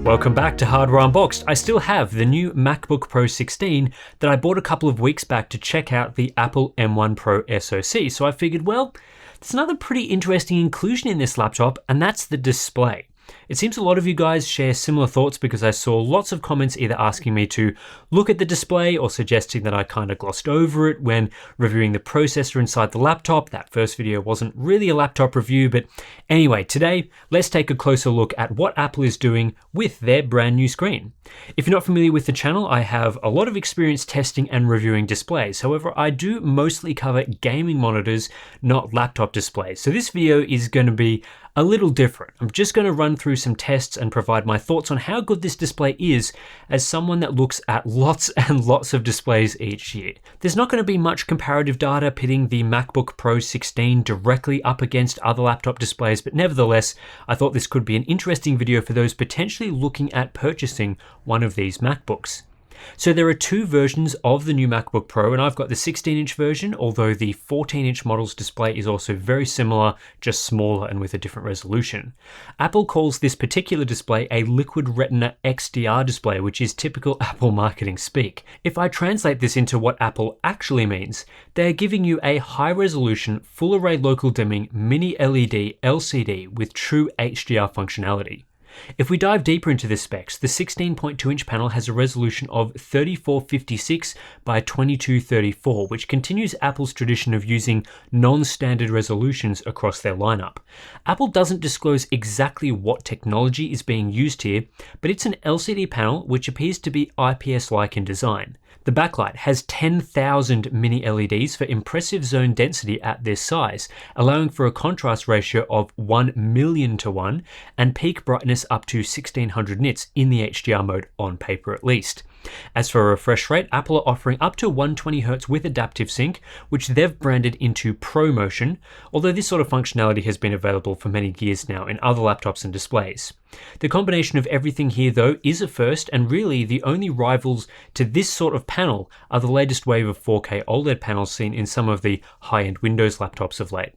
Welcome back to Hardware Unboxed. I still have the new MacBook Pro 16 that I bought a couple of weeks back to check out the Apple M1 Pro SoC. So I figured, well, there's another pretty interesting inclusion in this laptop, and that's the display. It seems a lot of you guys share similar thoughts because I saw lots of comments either asking me to look at the display or suggesting that I kind of glossed over it when reviewing the processor inside the laptop. That first video wasn't really a laptop review, but anyway, today let's take a closer look at what Apple is doing with their brand new screen. If you're not familiar with the channel, I have a lot of experience testing and reviewing displays. However, I do mostly cover gaming monitors, not laptop displays. So this video is going to be a little different. I'm just going to run through some tests and provide my thoughts on how good this display is as someone that looks at lots and lots of displays each year. There's not going to be much comparative data pitting the MacBook Pro 16 directly up against other laptop displays, but nevertheless, I thought this could be an interesting video for those potentially looking at purchasing one of these MacBooks. So there are two versions of the new MacBook Pro, and I've got the 16-inch version, although the 14-inch model's display is also very similar, just smaller and with a different resolution. Apple calls this particular display a liquid Retina XDR display, which is typical Apple marketing speak. If I translate this into what Apple actually means, they're giving you a high-resolution, full-array local dimming mini LED LCD with true HDR functionality. If we dive deeper into the specs, the 16.2-inch panel has a resolution of 3456 by 2234, which continues Apple's tradition of using non-standard resolutions across their lineup. Apple doesn't disclose exactly what technology is being used here, but it's an LCD panel which appears to be IPS-like in design. The backlight has 10,000 mini LEDs for impressive zone density at this size, allowing for a contrast ratio of 1,000,000:1 and peak brightness up to 1600 nits in the HDR mode on paper at least. As for a refresh rate, Apple are offering up to 120Hz with adaptive sync, which they've branded into ProMotion, although this sort of functionality has been available for many years now in other laptops and displays. The combination of everything here though is a first, and really the only rivals to this sort of panel are the latest wave of 4K OLED panels seen in some of the high-end Windows laptops of late.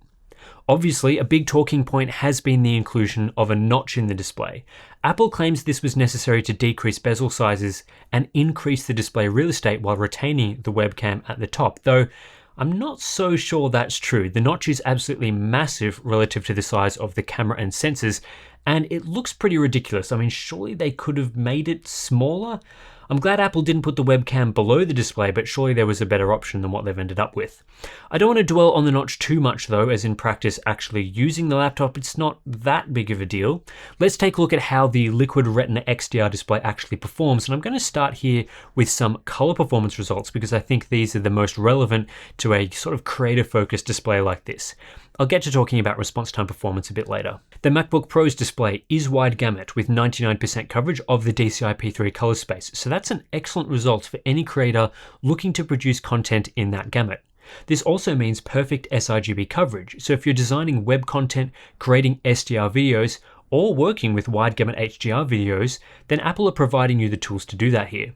Obviously, a big talking point has been the inclusion of a notch in the display. Apple claims this was necessary to decrease bezel sizes and increase the display real estate while retaining the webcam at the top, though I'm not so sure that's true. The notch is absolutely massive relative to the size of the camera and sensors, and it looks pretty ridiculous. I mean, surely they could have made it smaller? I'm glad Apple didn't put the webcam below the display, but surely there was a better option than what they've ended up with. I don't want to dwell on the notch too much though, as in practice actually using the laptop, it's not that big of a deal. Let's take a look at how the liquid Retina XDR display actually performs, and I'm going to start here with some color performance results because I think these are the most relevant to a sort of creator-focused display like this. I'll get to talking about response time performance a bit later. The MacBook Pro's display is wide gamut with 99% coverage of the DCI-P3 color space, so that's an excellent result for any creator looking to produce content in that gamut. This also means perfect sRGB coverage, so if you're designing web content, creating SDR videos, or working with wide gamut HDR videos, then Apple are providing you the tools to do that here.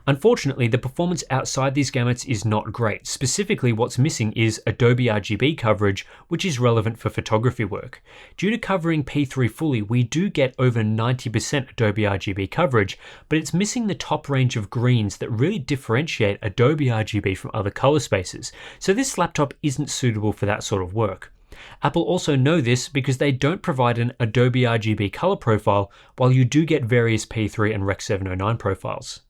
Unfortunately, the performance outside these gamuts is not great. Specifically, what's missing is Adobe RGB coverage, which is relevant for photography work. Due to covering P3 fully, we do get over 90% Adobe RGB coverage, but it's missing the top range of greens that really differentiate Adobe RGB from other color spaces. So this laptop isn't suitable for that sort of work. Apple also know this because they don't provide an Adobe RGB color profile, while you do get various P3 and Rec 709 profiles.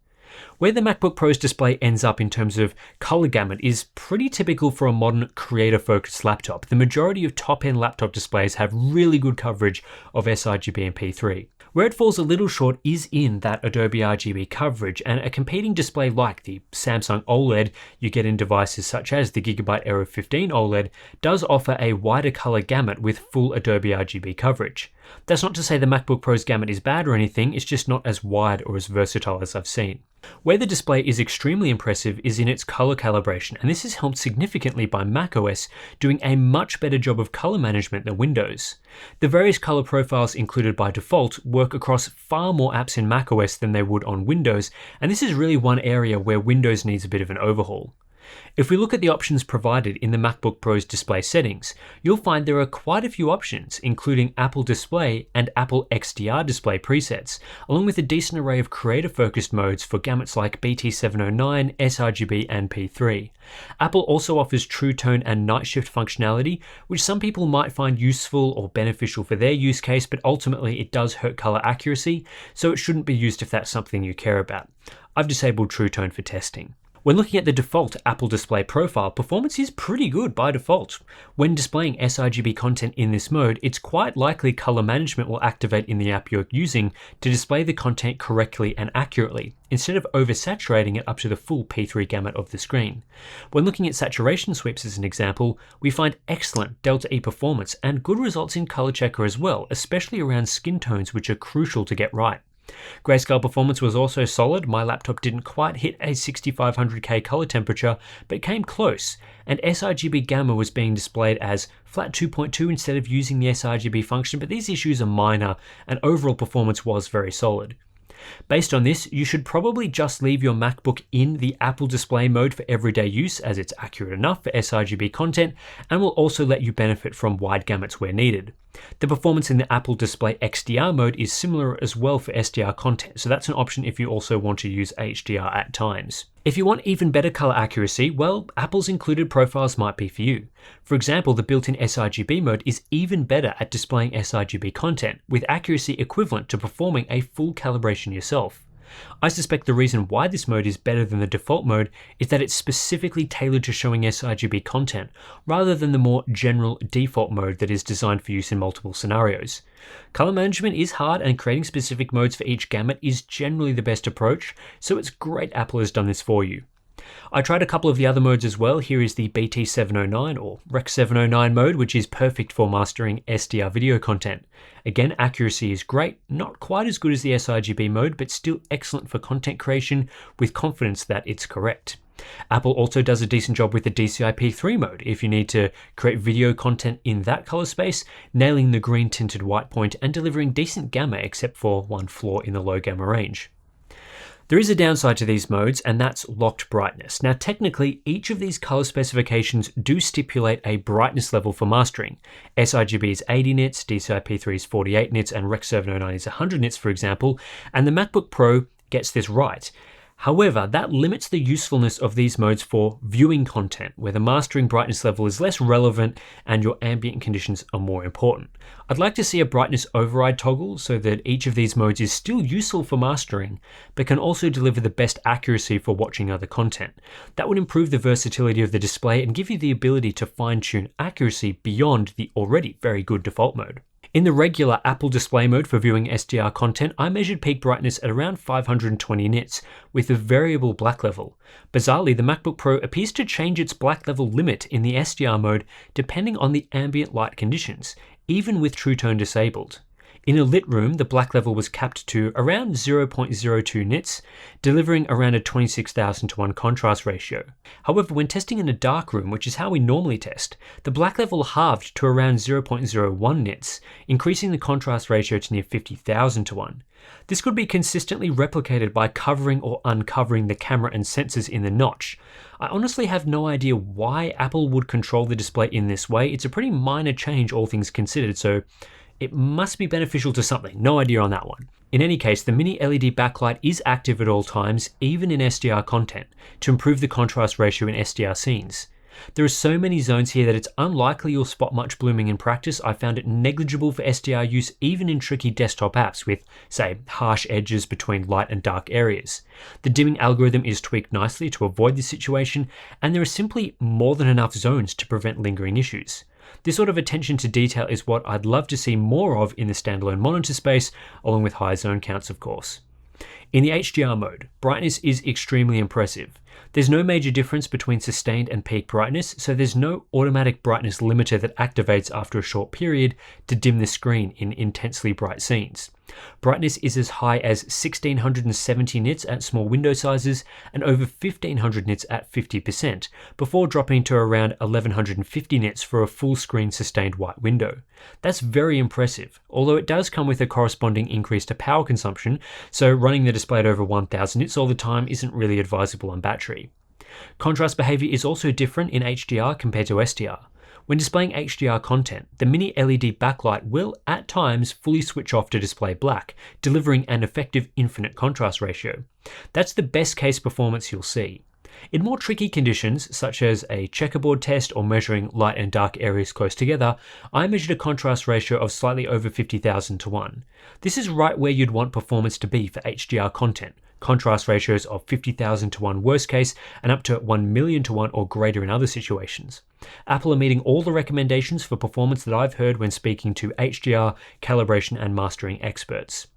Where the MacBook Pro's display ends up in terms of color gamut is pretty typical for a modern creator-focused laptop. The majority of top-end laptop displays have really good coverage of sRGB and P3. Where it falls a little short is in that Adobe RGB coverage, and a competing display like the Samsung OLED you get in devices such as the Gigabyte Aero 15 OLED does offer a wider color gamut with full Adobe RGB coverage. That's not to say the MacBook Pro's gamut is bad or anything, it's just not as wide or as versatile as I've seen. Where the display is extremely impressive is in its color calibration, and this is helped significantly by macOS doing a much better job of color management than Windows. The various color profiles included by default work across far more apps in macOS than they would on Windows, and this is really one area where Windows needs a bit of an overhaul. If we look at the options provided in the MacBook Pro's display settings, you'll find there are quite a few options, including Apple Display and Apple XDR display presets, along with a decent array of creator-focused modes for gamuts like BT709, sRGB, and P3. Apple also offers True Tone and Night Shift functionality, which some people might find useful or beneficial for their use case, but ultimately it does hurt color accuracy, so it shouldn't be used if that's something you care about. I've disabled True Tone for testing. When looking at the default Apple Display profile, performance is pretty good by default. When displaying sRGB content in this mode, it's quite likely color management will activate in the app you're using to display the content correctly and accurately, instead of oversaturating it up to the full P3 gamut of the screen. When looking at saturation sweeps as an example, we find excellent Delta E performance and good results in color checker as well, especially around skin tones, which are crucial to get right. Grayscale performance was also solid. My laptop didn't quite hit a 6500K color temperature, but came close, and sRGB gamma was being displayed as flat 2.2 instead of using the sRGB function, but these issues are minor, and overall performance was very solid. Based on this, you should probably just leave your MacBook in the Apple Display mode for everyday use, as it's accurate enough for sRGB content and will also let you benefit from wide gamuts where needed. The performance in the Apple Display XDR mode is similar as well for SDR content, so that's an option if you also want to use HDR at times. If you want even better color accuracy, well, Apple's included profiles might be for you. For example, the built-in sRGB mode is even better at displaying sRGB content, with accuracy equivalent to performing a full calibration yourself. I suspect the reason why this mode is better than the default mode is that it's specifically tailored to showing sRGB content, rather than the more general default mode that is designed for use in multiple scenarios. Color management is hard, and creating specific modes for each gamut is generally the best approach, so it's great Apple has done this for you. I tried a couple of the other modes as well. Here is the BT709 or Rec 709 mode, which is perfect for mastering SDR video content. Again, accuracy is great, not quite as good as the sRGB mode, but still excellent for content creation with confidence that it's correct. Apple also does a decent job with the DCI P3 mode if you need to create video content in that color space, nailing the green tinted white point and delivering decent gamma except for one flaw in the low gamma range. There is a downside to these modes, and that's locked brightness. Now, technically, each of these color specifications do stipulate a brightness level for mastering. sRGB is 80 nits, DCI P3 is 48 nits, and Rec 709 is 100 nits, for example, and the MacBook Pro gets this right. However, that limits the usefulness of these modes for viewing content, where the mastering brightness level is less relevant and your ambient conditions are more important. I'd like to see a brightness override toggle so that each of these modes is still useful for mastering, but can also deliver the best accuracy for watching other content. That would improve the versatility of the display and give you the ability to fine-tune accuracy beyond the already very good default mode. In the regular Apple Display mode for viewing SDR content, I measured peak brightness at around 520 nits with a variable black level. Bizarrely, the MacBook Pro appears to change its black level limit in the SDR mode depending on the ambient light conditions, even with True Tone disabled. In a lit room, the black level was capped to around 0.02 nits, delivering around a 26,000:1 contrast ratio. However, when testing in a dark room, which is how we normally test, the black level halved to around 0.01 nits, increasing the contrast ratio to near 50,000:1. This could be consistently replicated by covering or uncovering the camera and sensors in the notch. I honestly have no idea why Apple would control the display in this way. It's a pretty minor change, all things considered, so it must be beneficial to something. No idea on that one. In any case, the mini LED backlight is active at all times, even in SDR content, to improve the contrast ratio in SDR scenes. There are so many zones here that it's unlikely you'll spot much blooming in practice. I found it negligible for SDR use even in tricky desktop apps with, say, harsh edges between light and dark areas. The dimming algorithm is tweaked nicely to avoid this situation, and there are simply more than enough zones to prevent lingering issues. This sort of attention to detail is what I'd love to see more of in the standalone monitor space, along with high zone counts, of course. In the HDR mode, brightness is extremely impressive. There's no major difference between sustained and peak brightness, so there's no automatic brightness limiter that activates after a short period to dim the screen in intensely bright scenes. Brightness is as high as 1670 nits at small window sizes and over 1500 nits at 50%, before dropping to around 1150 nits for a full screen sustained white window. That's very impressive, although it does come with a corresponding increase to power consumption, so running the display at over 1000 nits all the time isn't really advisable on battery. Contrast behavior is also different in HDR compared to SDR. When displaying HDR content, the mini LED backlight will, at times, fully switch off to display black, delivering an effective infinite contrast ratio. That's the best case performance you'll see. In more tricky conditions, such as a checkerboard test or measuring light and dark areas close together, I measured a contrast ratio of slightly over 50,000 to 1. This is right where you'd want performance to be for HDR content. Contrast ratios of 50,000 to 1 worst case and up to 1 million to 1 or greater in other situations. Apple are meeting all the recommendations for performance that I've heard when speaking to HDR, calibration and mastering experts.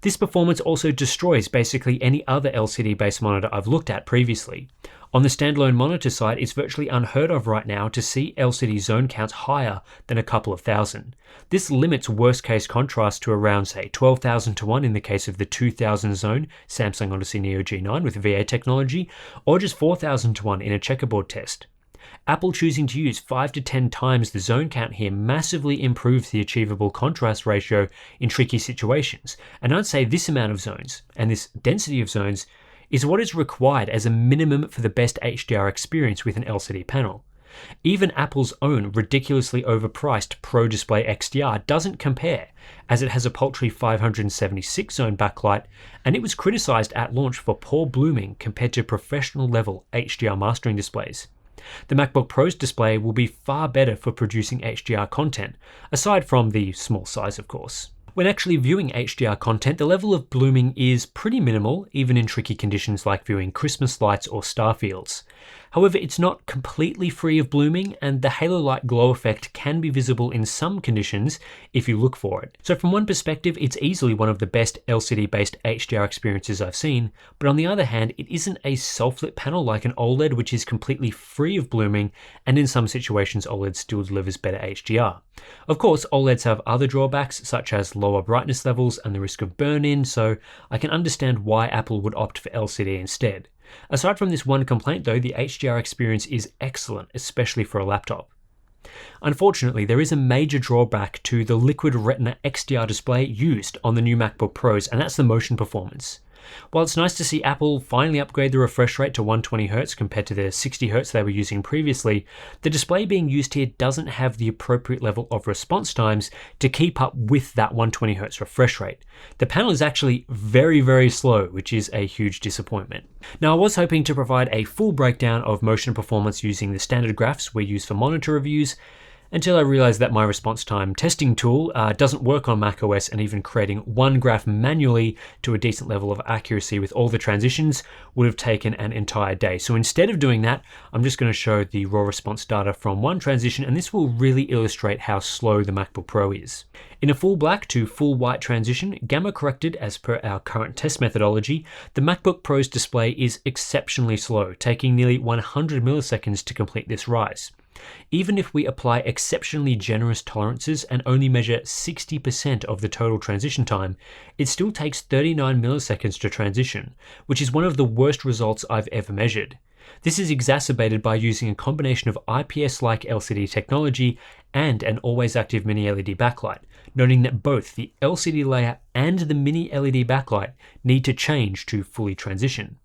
This performance also destroys basically any other LCD-based monitor I've looked at previously. On the standalone monitor side, it's virtually unheard of right now to see LCD zone counts higher than a couple of thousand. This limits worst case contrast to around, say, 12,000 to 1 in the case of the 2000 zone Samsung Odyssey Neo G9 with VA technology, or just 4,000 to 1 in a checkerboard test. Apple choosing to use 5 to 10 times the zone count here massively improves the achievable contrast ratio in tricky situations, and I'd say this amount of zones, and this density of zones, is what is required as a minimum for the best HDR experience with an LCD panel. Even Apple's own ridiculously overpriced Pro Display XDR doesn't compare, as it has a paltry 576 zone backlight, and it was criticized at launch for poor blooming compared to professional level HDR mastering displays. The MacBook Pro's display will be far better for producing HDR content, aside from the small size of course. When actually viewing HDR content, the level of blooming is pretty minimal, even in tricky conditions like viewing Christmas lights or star fields. However, it's not completely free of blooming, and the halo light glow effect can be visible in some conditions if you look for it. So from one perspective, it's easily one of the best LCD-based HDR experiences I've seen, but on the other hand, it isn't a self-lit panel like an OLED, which is completely free of blooming, and in some situations OLED still delivers better HDR. Of course, OLEDs have other drawbacks, such as lower brightness levels and the risk of burn-in, so I can understand why Apple would opt for LCD instead. Aside from this one complaint though, the HDR experience is excellent, especially for a laptop. Unfortunately, there is a major drawback to the liquid Retina XDR display used on the new MacBook Pros, and that's the motion performance. While it's nice to see Apple finally upgrade the refresh rate to 120Hz compared to the 60Hz they were using previously, the display being used here doesn't have the appropriate level of response times to keep up with that 120Hz refresh rate. The panel is actually very slow, which is a huge disappointment. Now, I was hoping to provide a full breakdown of motion performance using the standard graphs we use for monitor reviews, until I realized that my response time testing tool doesn't work on macOS, and even creating one graph manually to a decent level of accuracy with all the transitions would have taken an entire day. So instead of doing that, I'm just going to show the raw response data from one transition, and this will really illustrate how slow the MacBook Pro is. In a full black to full white transition, gamma corrected as per our current test methodology, the MacBook Pro's display is exceptionally slow, taking nearly 100 milliseconds to complete this rise. Even if we apply exceptionally generous tolerances and only measure 60% of the total transition time, it still takes 39 milliseconds to transition, which is one of the worst results I've ever measured. This is exacerbated by using a combination of IPS-like LCD technology and an always active mini LED backlight, noting that both the LCD layer and the mini LED backlight need to change to fully transition.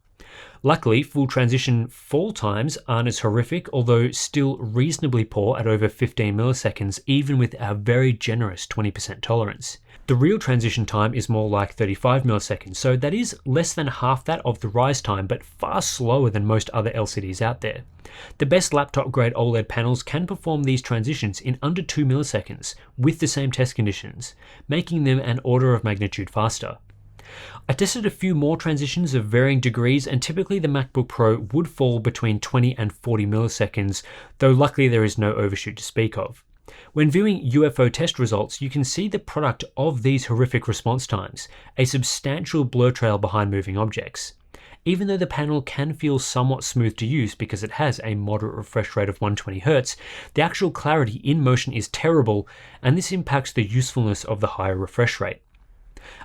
Luckily, full transition fall times aren't as horrific, although still reasonably poor at over 15 milliseconds, even with our very generous 20% tolerance. The real transition time is more like 35 milliseconds, so that is less than half that of the rise time, but far slower than most other LCDs out there. The best laptop-grade OLED panels can perform these transitions in under 2 milliseconds with the same test conditions, making them an order of magnitude faster. I tested a few more transitions of varying degrees, and typically the MacBook Pro would fall between 20 and 40 milliseconds, though luckily there is no overshoot to speak of. When viewing UFO test results, you can see the product of these horrific response times, a substantial blur trail behind moving objects. Even though the panel can feel somewhat smooth to use because it has a moderate refresh rate of 120Hz, the actual clarity in motion is terrible, and this impacts the usefulness of the higher refresh rate.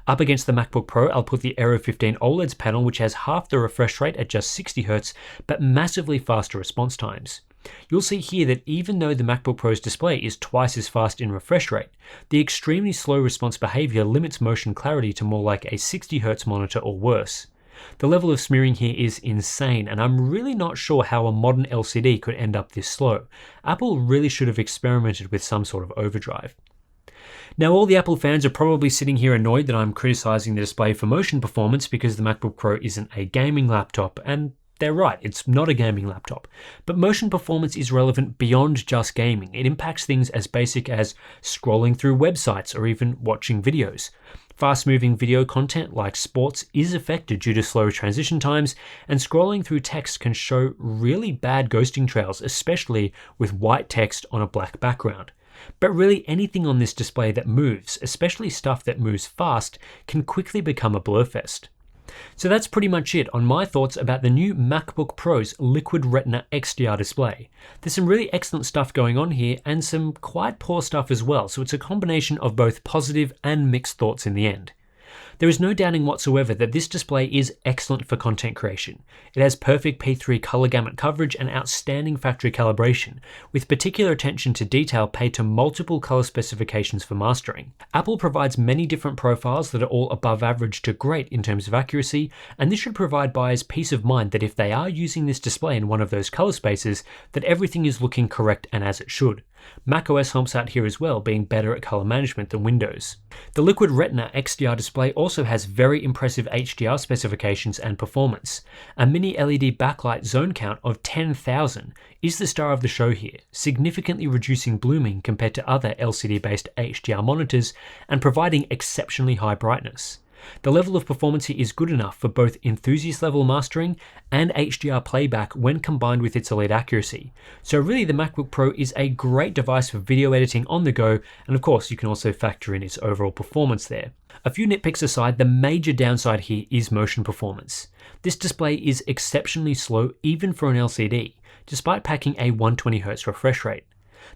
Up against the MacBook Pro, I'll put the Aero 15 OLED's panel, which has half the refresh rate at just 60Hz, but massively faster response times. You'll see here that even though the MacBook Pro's display is twice as fast in refresh rate, the extremely slow response behavior limits motion clarity to more like a 60Hz monitor or worse. The level of smearing here is insane, and I'm really not sure how a modern LCD could end up this slow. Apple really should have experimented with some sort of overdrive. Now, all the Apple fans are probably sitting here annoyed that I'm criticizing the display for motion performance because the MacBook Pro isn't a gaming laptop, and they're right, it's not a gaming laptop. But motion performance is relevant beyond just gaming. It impacts things as basic as scrolling through websites or even watching videos. Fast-moving video content like sports is affected due to slow transition times, and scrolling through text can show really bad ghosting trails, especially with white text on a black background. But really anything on this display that moves, especially stuff that moves fast, can quickly become a blurfest. So that's pretty much it on my thoughts about the new MacBook Pro's Liquid Retina XDR display. There's some really excellent stuff going on here and some quite poor stuff as well, so it's a combination of both positive and mixed thoughts in the end. There is no doubting whatsoever that this display is excellent for content creation. It has perfect P3 color gamut coverage and outstanding factory calibration, with particular attention to detail paid to multiple color specifications for mastering. Apple provides many different profiles that are all above average to great in terms of accuracy, and this should provide buyers peace of mind that if they are using this display in one of those color spaces, that everything is looking correct and as it should. macOS helps out here as well, being better at color management than Windows. The Liquid Retina XDR display also has very impressive HDR specifications and performance. A mini LED backlight zone count of 10,000 is the star of the show here, significantly reducing blooming compared to other LCD-based HDR monitors and providing exceptionally high brightness. The level of performance here is good enough for both enthusiast level mastering and HDR playback when combined with its elite accuracy. So really the MacBook Pro is a great device for video editing on the go, and of course you can also factor in its overall performance there. A few nitpicks aside, the major downside here is motion performance. This display is exceptionally slow even for an LCD, despite packing a 120Hz refresh rate.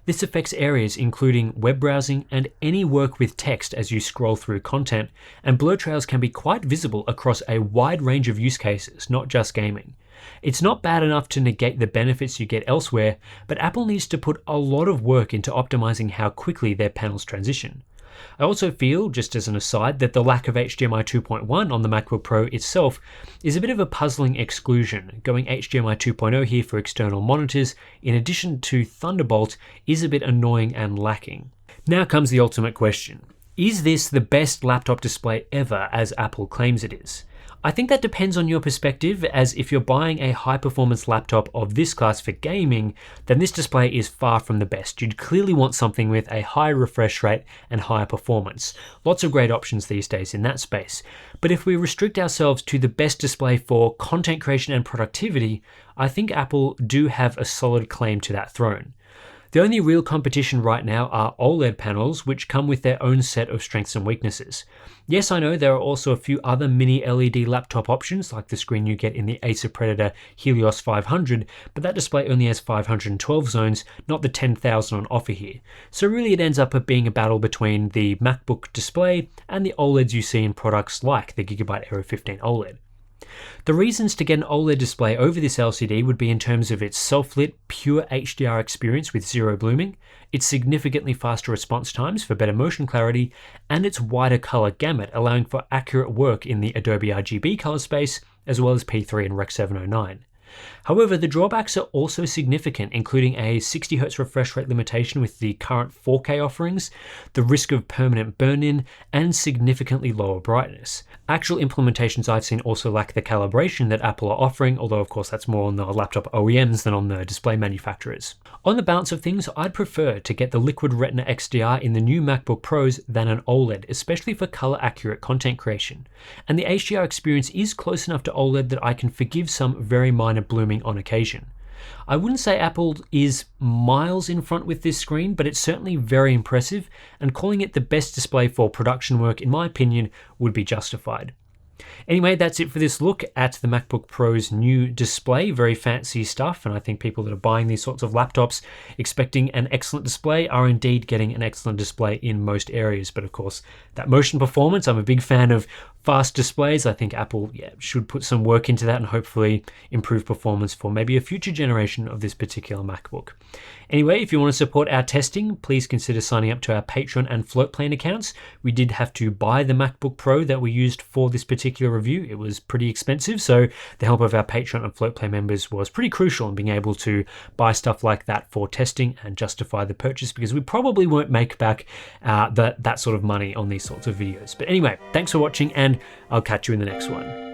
This affects areas including web browsing and any work with text as you scroll through content, and blur trails can be quite visible across a wide range of use cases, not just gaming. It's not bad enough to negate the benefits you get elsewhere, but Apple needs to put a lot of work into optimizing how quickly their panels transition. I also feel, just as an aside, that the lack of HDMI 2.1 on the MacBook Pro itself is a bit of a puzzling exclusion. Going HDMI 2.0 here for external monitors, in addition to Thunderbolt, is a bit annoying and lacking. Now comes the ultimate question. Is this the best laptop display ever, as Apple claims it is? I think that depends on your perspective, as if you're buying a high-performance laptop of this class for gaming, then this display is far from the best. You'd clearly want something with a higher refresh rate and higher performance. Lots of great options these days in that space. But if we restrict ourselves to the best display for content creation and productivity, I think Apple do have a solid claim to that throne. The only real competition right now are OLED panels, which come with their own set of strengths and weaknesses. Yes, I know there are also a few other mini LED laptop options, like the screen you get in the Acer Predator Helios 500, but that display only has 512 zones, not the 10,000 on offer here. So really it ends up being a battle between the MacBook display and the OLEDs you see in products like the Gigabyte Aero 15 OLED. The reasons to get an OLED display over this LCD would be in terms of its self-lit, pure HDR experience with zero blooming, its significantly faster response times for better motion clarity, and its wider color gamut, allowing for accurate work in the Adobe RGB color space, as well as P3 and Rec 709. However, the drawbacks are also significant, including a 60Hz refresh rate limitation with the current 4K offerings, the risk of permanent burn-in, and significantly lower brightness. Actual implementations I've seen also lack the calibration that Apple are offering, although of course that's more on the laptop OEMs than on the display manufacturers. On the balance of things, I'd prefer to get the Liquid Retina XDR in the new MacBook Pros than an OLED, especially for color-accurate content creation. And the HDR experience is close enough to OLED that I can forgive some very minor blooming on occasion. I wouldn't say Apple is miles in front with this screen, but it's certainly very impressive, and calling it the best display for production work, in my opinion, would be justified. Anyway, that's it for this look at the MacBook Pro's new display. Very fancy stuff, and I think people that are buying these sorts of laptops expecting an excellent display are indeed getting an excellent display in most areas. But of course, that motion performance, I'm a big fan of fast displays. I think Apple should put some work into that and hopefully improve performance for maybe a future generation of this particular MacBook. Anyway, if you want to support our testing, please consider signing up to our Patreon and Floatplane accounts. We did have to buy the MacBook Pro that we used for this particular review. It was pretty expensive, so the help of our Patreon and Floatplane members was pretty crucial in being able to buy stuff like that for testing and justify the purchase, because we probably won't make back that sort of money on these sorts of videos. But anyway, thanks for watching, and I'll catch you in the next one.